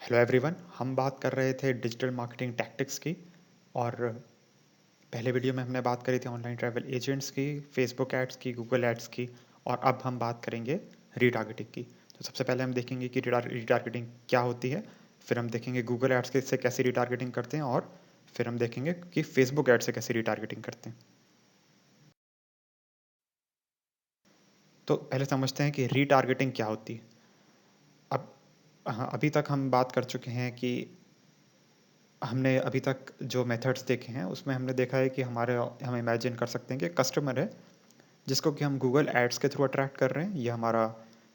Hello everyone. हम बात कर रहे थे डिजिटल मार्केटिंग टैक्टिक्स की। और पहले वीडियो में हमने बात करी थी ऑनलाइन ट्रैवल एजेंट्स की, फेसबुक एड्स की, गूगल एड्स की। और अब हम बात करेंगे रीटारगेटिंग की। तो सबसे पहले हम देखेंगे कि रीटारगेटिंग क्या होती है। फिर हम देखेंगे गूगल एड्स के से कैसे रीटारगेटिंग करते हैं। और फिर हम देखेंगे कि फेसबुक एड्स से कैसे रीटारगेटिंग करते हैं। तो पहले समझते हैं कि रीटारगेटिंग क्या होती है। अब हाँ, अभी तक हम बात कर चुके हैं कि हमने अभी तक जो मेथड्स देखे हैं उसमें हमने देखा है कि हम इमेजिन कर सकते हैं कि कस्टमर है जिसको कि हम गूगल एड्स के थ्रू अट्रैक्ट कर रहे हैं। ये हमारा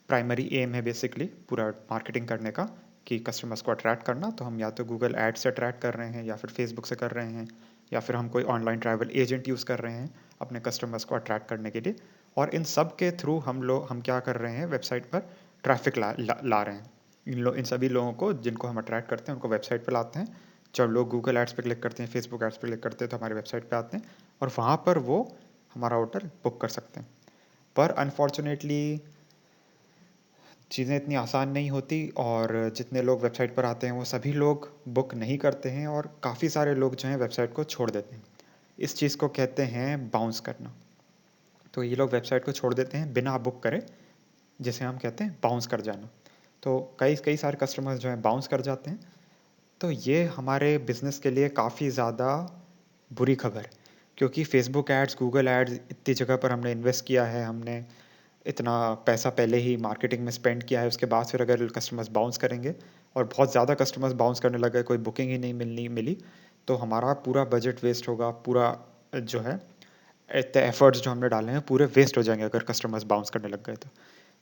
प्राइमरी एम है बेसिकली पूरा मार्केटिंग करने का, कि कस्टमर्स को अट्रैक्ट करना। तो हम या तो गूगल एड्स से अट्रैक्ट कर रहे हैं या फिर फेसबुक से कर रहे हैं या फिर हम कोई ऑनलाइन ट्रैवल एजेंट यूज़ कर रहे हैं अपने कस्टमर्स को अट्रैक्ट करने के लिए। और इन सब के थ्रू हम क्या कर रहे हैं, वेबसाइट पर ट्रैफिक ला रहे हैं। इन सभी लोगों को जिनको हम अट्रैक्ट करते हैं उनको वेबसाइट पर लाते हैं। जब लोग गूगल एड्स पे क्लिक करते हैं, फेसबुक एड्स पे क्लिक करते हैं, तो हमारे वेबसाइट पे आते हैं और वहाँ पर वो हमारा होटल बुक कर सकते हैं। पर अनफॉर्चुनेटली चीज़ें इतनी आसान नहीं होती और जितने लोग वेबसाइट पर आते हैं वो सभी लोग बुक नहीं करते हैं और काफ़ी सारे लोग जो हैं वेबसाइट को छोड़ देते हैं। इस चीज़ को कहते हैं बाउंस करना। तो ये लोग वेबसाइट को छोड़ देते हैं बिना बुक करे, जिसे हम कहते हैं बाउंस कर जाना। तो कई कई सारे कस्टमर्स जो हैं बाउंस कर जाते हैं। तो ये हमारे बिज़नेस के लिए काफ़ी ज़्यादा बुरी खबर है, क्योंकि फेसबुक एड्स, गूगल एड्स इतनी जगह पर हमने इन्वेस्ट किया है, हमने इतना पैसा पहले ही मार्केटिंग में स्पेंड किया है, उसके बाद फिर अगर कस्टमर्स बाउंस करेंगे और बहुत ज़्यादा कस्टमर्स बाउंस करने लगे, कोई बुकिंग ही नहीं मिली, तो हमारा पूरा बजट वेस्ट होगा। पूरा जो है इतने एफर्ट्स जो हमने डाले हैं पूरे वेस्ट हो जाएंगे अगर कस्टमर्स बाउंस करने लग गए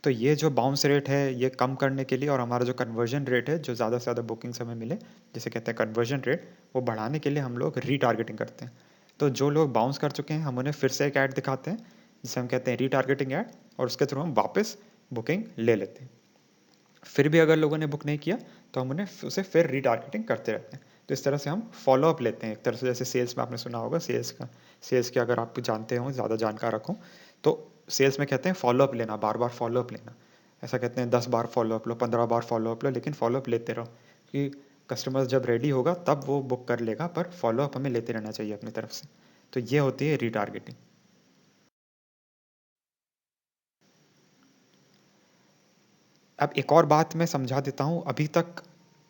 तो ये जो बाउंस रेट है ये कम करने के लिए और हमारा जो कन्वर्जन रेट है, जो ज़्यादा से ज़्यादा बुकिंग्स हमें मिले, जिसे कहते हैं कन्वर्जन रेट, वो बढ़ाने के लिए हम लोग रीटारगेटिंग करते हैं। तो जो लोग बाउंस कर चुके हैं हम उन्हें फिर से एक ऐड दिखाते हैं जिसे हम कहते हैं रीटारगेटिंग ऐड, और उसके थ्रू हम वापस बुकिंग ले लेते हैं। फिर भी अगर लोगों ने बुक नहीं किया तो हम उन्हें उसे फिर रीटारगेटिंग करते रहते हैं। तो इस तरह से हम फॉलो अप लेते हैं एक तरह से। जैसे सेल्स में आपने सुना होगा, सेल्स के अगर आप जानते हो, ज़्यादा जानकार रखो, तो सेल्स में कहते हैं फॉलो अप लेना, बार बार फॉलो अप लेना। ऐसा कहते हैं 10 बार फॉलो अप लो, 15 बार फॉलो अप लो, लेकिन फॉलो अप लेते रहो कि कस्टमर जब रेडी होगा तब वो बुक कर लेगा, पर फॉलो अप हमें लेते रहना चाहिए अपनी तरफ से। तो ये होती है रीटारगेटिंग। अब एक और बात मैं समझा देता हूँ। अभी तक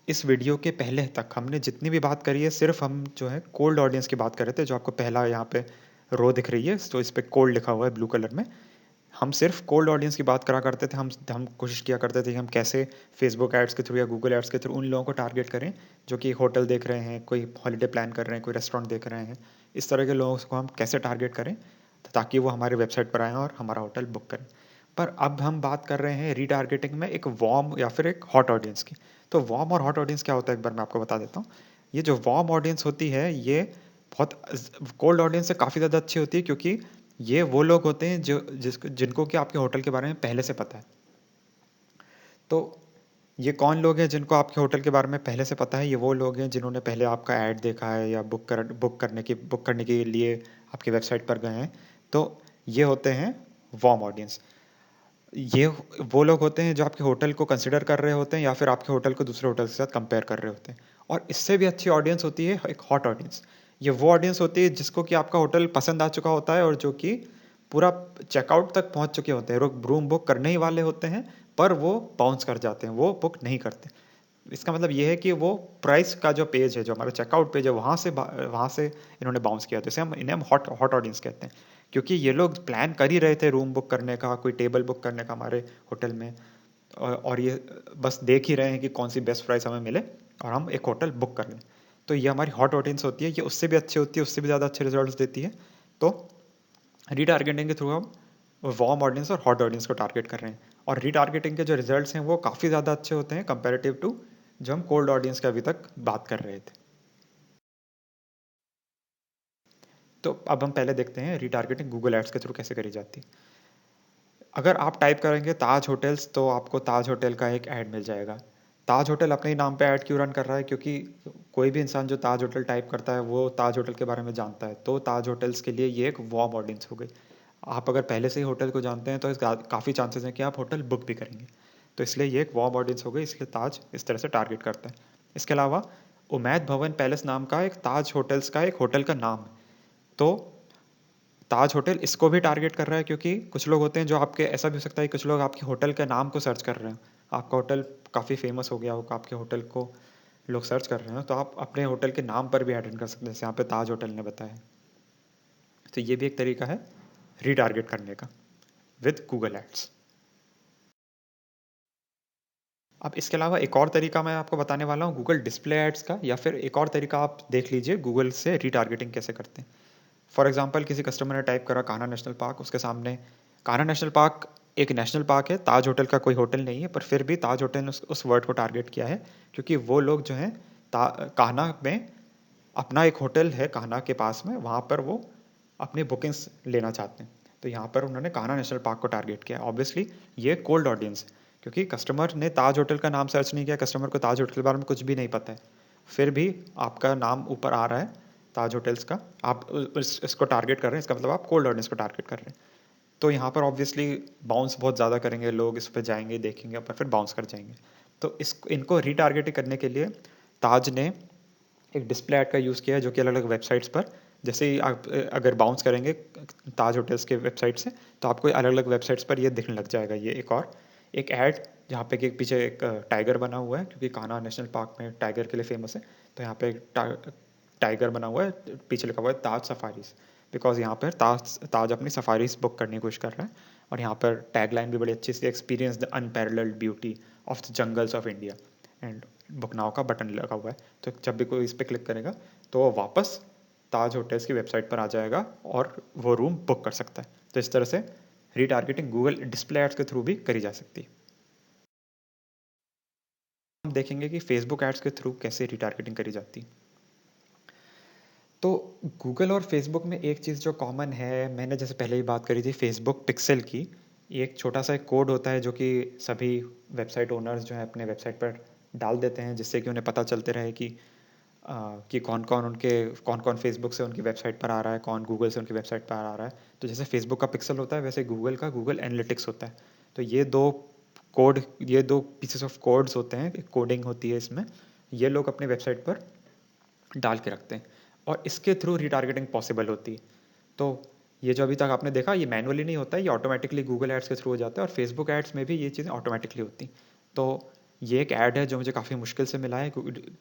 इस वीडियो के पहले तक हमने जितनी भी बात करी है, सिर्फ हम जो है कोल्ड ऑडियंस की बात कर रहे थे। जो आपको पहला यहाँ पे रो दिख रही है, तो इस पे कोल्ड लिखा हुआ है ब्लू कलर में। हम सिर्फ कोल्ड ऑडियंस की बात करा करते थे। हम कोशिश किया करते थे कि हम कैसे फेसबुक एड्स के थ्रू या गूगल एड्स के थ्रू उन लोगों को टारगेट करें जो कि होटल देख रहे हैं, कोई हॉलीडे प्लान कर रहे हैं, कोई रेस्टोरेंट देख रहे हैं। इस तरह के लोगों को हम कैसे टारगेट करें ताकि वो हमारे वेबसाइट पर आएँ और हमारा होटल बुक करें। पर अब हम बात कर रहे हैं रीटारगेटिंग में एक वार्म या फिर एक हॉट ऑडियंस की। तो वार्म और हॉट ऑडियंस क्या होता है, एक बार मैं आपको बता देता हूँ। ये जो वार्म ऑडियंस होती है ये बहुत कोल्ड ऑडियंस से काफ़ी ज़्यादा अच्छी होती है, क्योंकि ये वो लोग होते हैं जिनको कि आपके होटल के बारे में पहले से पता है। तो ये कौन लोग हैं जिनको आपके होटल के बारे में पहले से पता है? ये वो लोग हैं जिन्होंने पहले आपका ऐड देखा है या बुक करने के लिए आपकी वेबसाइट पर गए हैं। तो ये होते हैं वार्म ऑडियंस। ये वो लोग होते हैं जो आपके होटल को कंसिडर कर रहे होते हैं या फिर आपके होटल को दूसरे होटल के साथ कंपेयर कर रहे होते हैं। और इससे भी अच्छी ऑडियंस होती है एक हॉट ऑडियंस। ये वो ऑडियंस होती है जिसको कि आपका होटल पसंद आ चुका होता है और जो कि पूरा चेकआउट तक पहुंच चुके होते हैं, रूम बुक करने ही वाले होते हैं, पर वो बाउंस कर जाते हैं, वो बुक नहीं करते। इसका मतलब ये है कि वो प्राइस का जो पेज है, जो हमारा चेकआउट पेज है, वहाँ से इन्होंने बाउंस किया। तो इन्हें हम हॉट हॉट ऑडियंस कहते हैं, क्योंकि ये लोग प्लान कर ही रहे थे रूम बुक करने का, कोई टेबल बुक करने का हमारे होटल में, और ये बस देख ही रहे हैं कि कौन सी बेस्ट प्राइस हमें मिले और हम एक होटल बुक कर लें। तो ये हमारी हॉट ऑडियंस होती है। ये उससे भी अच्छी होती है, उससे भी ज़्यादा अच्छे रिजल्ट्स देती है। तो रीटारगेटिंग के थ्रू हम वार्म ऑडियंस और हॉट ऑडियंस को टारगेट कर रहे हैं, और रीटारगेटिंग के जो रिजल्ट्स हैं वो काफ़ी ज़्यादा अच्छे होते हैं कंपेरेटिव टू जो हम कोल्ड ऑडियंस के अभी तक बात कर रहे थे। तो अब हम पहले देखते हैं रीटारगेटिंग गूगल एड्स के थ्रू कैसे करी जाती है। अगर आप टाइप करेंगे ताज होटल्स तो आपको ताज होटल का एक ऐड मिल जाएगा। ताज होटल अपने ही नाम पे ऐड क्यों रन कर रहा है? क्योंकि कोई भी इंसान जो ताज होटल टाइप करता है वो ताज होटल के बारे में जानता है। तो ताज होटल्स के लिए ये एक वार्म ऑडियंस हो गई। आप अगर पहले से ही होटल को जानते हैं तो काफ़ी चांसेस हैं कि आप होटल बुक भी करेंगे। तो इसलिए ये एक वार्म ऑडियंस हो गई, इसलिए ताज इस तरह से टारगेट करता है। इसके अलावा उमैद भवन पैलेस नाम का एक ताज होटल्स का एक होटल का नाम है। तो ताज होटल इसको भी टारगेट कर रहा है, क्योंकि कुछ लोग होते हैं जो आपके, ऐसा भी हो सकता है कुछ लोग आपके होटल के नाम को सर्च कर रहे हैं, आपका होटल काफ़ी फेमस हो गया हो, आपके होटल को लोग सर्च कर रहे हैं, तो आप अपने होटल के नाम पर भी ऐड कर सकते हैं, जैसे यहाँ पे ताज होटल ने बताया है। तो ये भी एक तरीका है रीटारगेट करने का विद गूगल एड्स। अब इसके अलावा एक और तरीका मैं आपको बताने वाला हूँ गूगल डिस्प्ले एड्स का, या फिर एक और तरीका आप देख लीजिए गूगल से रीटारगेटिंग कैसे करते हैं। फॉर एग्जांपल किसी कस्टमर ने टाइप करा कान्हा नेशनल पार्क, उसके सामने कान्हा नेशनल पार्क एक नेशनल पार्क है, ताज होटल का कोई होटल नहीं है, पर फिर भी ताज होटल ने उस वर्ड को टारगेट किया है, क्योंकि वो लोग जो हैं कान्हा में अपना एक होटल है कान्हा के पास में, वहाँ पर वो अपनी बुकिंग्स लेना चाहते हैं। तो यहाँ पर उन्होंने कान्हा नेशनल पार्क को टारगेट किया। ऑब्वियसली ये कोल्ड ऑडियंस है, क्योंकि कस्टमर ने ताज होटल का नाम सर्च नहीं किया, कस्टमर को ताज होटल के बारे में कुछ भी नहीं पता है, फिर भी आपका नाम ऊपर आ रहा है ताज होटल्स का, आप इसको टारगेट कर रहे हैं, इसका मतलब आप कोल्ड ऑडियंस को टारगेट कर रहे हैं। तो यहाँ पर ऑब्वियसली बाउंस बहुत ज़्यादा करेंगे लोग, इस पर जाएंगे देखेंगे, पर फिर बाउंस कर जाएंगे। तो इनको रीटारगेटिंग करने के लिए ताज ने एक डिस्प्ले ऐड का यूज़ किया है, जो कि अलग अलग वेबसाइट्स पर, जैसे ही आप अगर बाउंस करेंगे ताज होटल्स के वेबसाइट से, तो आपको अलग अलग वेबसाइट्स पर ये दिखने लग जाएगा। ये एक ऐड जहाँ पे कि पीछे एक टाइगर बना हुआ है, क्योंकि कान्हा नेशनल पार्क में टाइगर के लिए फेमस है, तो यहाँ पे एक टाइगर बना हुआ है, पीछे लिखा हुआ है ताज सफारीज, बिकॉज यहाँ पर ताज अपनी सफारीज बुक करने की कोशिश कर रहा है। और यहाँ पर टैगलाइन भी बड़ी अच्छी सी, experience the unparalleled beauty of the jungles of India, and book now का बटन लगा हुआ है। तो जब भी कोई इस पर क्लिक करेगा तो वो वापस ताज होटल्स की वेबसाइट पर आ जाएगा और वो रूम बुक कर सकता है। तो इस तरह से रीटारगेटिंग गूगल डिस्प्ले एड्स के थ्रू भी करी जा सकती है। हम देखेंगे कि फेसबुक एड्स के थ्रू कैसे रीटारगेटिंग करी जाती है। तो गूगल और फेसबुक में एक चीज़ जो कॉमन है, मैंने जैसे पहले ही बात करी थी फेसबुक पिक्सल की, ये एक छोटा सा एक कोड होता है जो कि सभी वेबसाइट ओनर्स जो है अपने वेबसाइट पर डाल देते हैं, जिससे कि उन्हें पता चलते रहे कि कौन कौन फेसबुक से उनकी वेबसाइट पर आ रहा है, कौन गूगल से उनकी वेबसाइट पर आ रहा है। तो जैसे फेसबुक का पिक्सल होता है, वैसे गूगल का गूगल एनालिटिक्स होता है। तो ये दो पीसेस ऑफ कोड्स होते हैं, एक कोडिंग होती है इसमें, ये लोग अपने वेबसाइट पर डाल के रखते हैं और इसके थ्रू रीटारगेटिंग पॉसिबल होती है। तो ये जो अभी तक आपने देखा, ये मैनुअली नहीं होता है, ये ऑटोमेटिकली गूगल एड्स के थ्रू हो जाता है, और फेसबुक एड्स में भी ये चीज़ें ऑटोमेटिकली होती। तो ये एक ऐड है जो मुझे काफ़ी मुश्किल से मिला है,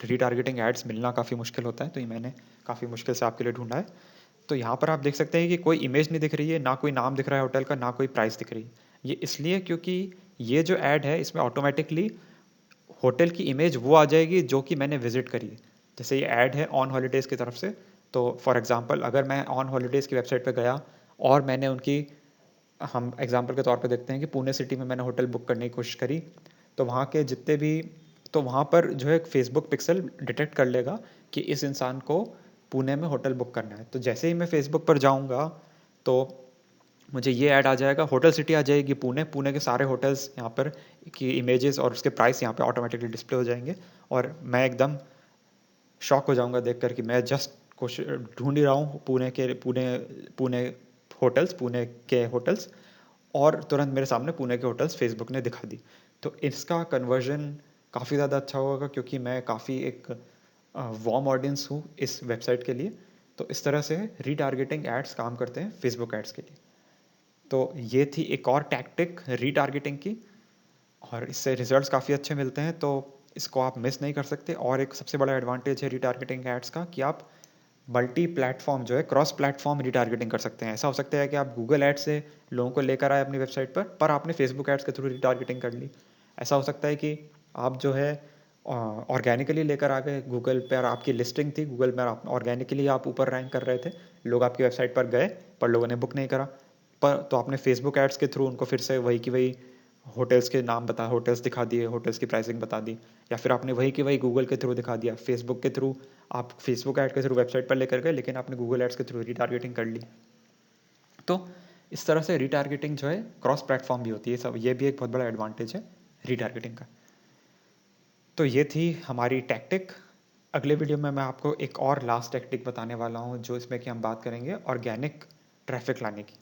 रीटारगेटिंग एड्स मिलना काफ़ी मुश्किल होता है, तो ये मैंने काफ़ी मुश्किल से आपके लिए ढूंढा है। तो यहाँ पर आप देख सकते हैं कि कोई इमेज नहीं दिख रही है, ना कोई नाम दिख रहा है होटल का, ना कोई प्राइस दिख रही है। ये इसलिए क्योंकि ये जो ऐड है इसमें ऑटोमेटिकली होटल की इमेज वो आ जाएगी जो कि मैंने विजिट करी है। जैसे ये ऐड है ऑन हॉलीडेज़ की तरफ से, तो फॉर एग्जांपल अगर मैं ऑन हॉलीडेज़ की वेबसाइट पे गया और मैंने उनकी, हम एग्जांपल के तौर पे देखते हैं कि पुणे सिटी में मैंने होटल बुक करने की कोशिश करी, तो वहाँ के जितने भी, तो वहाँ पर जो है फेसबुक पिक्सल डिटेक्ट कर लेगा कि इस इंसान को पुणे में होटल बुक करना है। तो जैसे ही मैं फेसबुक पर जाऊँगा तो मुझे ये ऐड आ जाएगा, होटल सिटी आ जाएगी पुणे, पुणे के सारे होटल्स यहाँ पर की इमेजेस और उसके प्राइस यहाँ पे ऑटोमेटिकली डिस्प्ले हो जाएंगे, और मैं एकदम शॉक हो जाऊंगा देखकर कि मैं जस्ट कोशिश ढूंढ ही रहा हूँ पुणे पुणे के होटल्स, और तुरंत मेरे सामने पुणे के होटल्स फेसबुक ने दिखा दी। तो इसका कन्वर्जन काफ़ी ज़्यादा अच्छा होगा, क्योंकि मैं काफ़ी एक वार्म ऑडियंस हूँ इस वेबसाइट के लिए। तो इस तरह से रीटारगेटिंग एड्स काम करते हैं फेसबुक एड्स के लिए। तो ये थी एक और टैक्टिक रीटारगेटिंग की, और इससे रिजल्ट्स काफ़ी अच्छे मिलते हैं, तो इसको आप मिस नहीं कर सकते। और एक सबसे बड़ा एडवांटेज है रीटारगेटिंग एड्स का कि आप मल्टी प्लेटफॉर्म जो है, क्रॉस प्लेटफॉर्म रीटारगेटिंग कर सकते हैं। ऐसा हो सकता है कि आप गूगल एड्स से लोगों को लेकर आए अपनी वेबसाइट पर आपने फेसबुक एड्स के थ्रू रीटारगेटिंग कर ली। ऐसा हो सकता है कि आप जो है ऑर्गेनिकली लेकर आ गए, गूगल पर आपकी लिस्टिंग थी, गूगल पर आप ऑर्गेनिकली आप ऊपर रैंक कर रहे थे, लोग आपकी वेबसाइट पर गए पर लोगों ने बुक नहीं करा, पर तो आपने फेसबुक एड्स के थ्रू उनको फिर से वही की वही होटल्स के नाम बता, होटल्स दिखा दिए, होटल्स की प्राइसिंग बता दी, या फिर आपने वही की वही गूगल के थ्रू दिखा दिया, फेसबुक के थ्रू आप फेसबुक ऐड के थ्रू वेबसाइट पर लेकर गए, लेकिन आपने गूगल एड्स के थ्रू रीटारगेटिंग कर ली। तो इस तरह से रीटारगेटिंग जो है क्रॉस प्लेटफॉर्म भी होती है, सब ये भी एक बहुत बड़ा एडवांटेज है रीटारगेटिंग का। तो ये थी हमारी टैक्टिक। अगले वीडियो में मैं आपको एक और लास्ट टैक्टिक बताने वाला हूँ, जो इसमें कि हम बात करेंगे ऑर्गेनिक ट्रैफिक लाने की।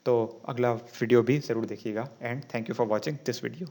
तो अगला वीडियो भी ज़रूर देखिएगा, and thank you for watching this video.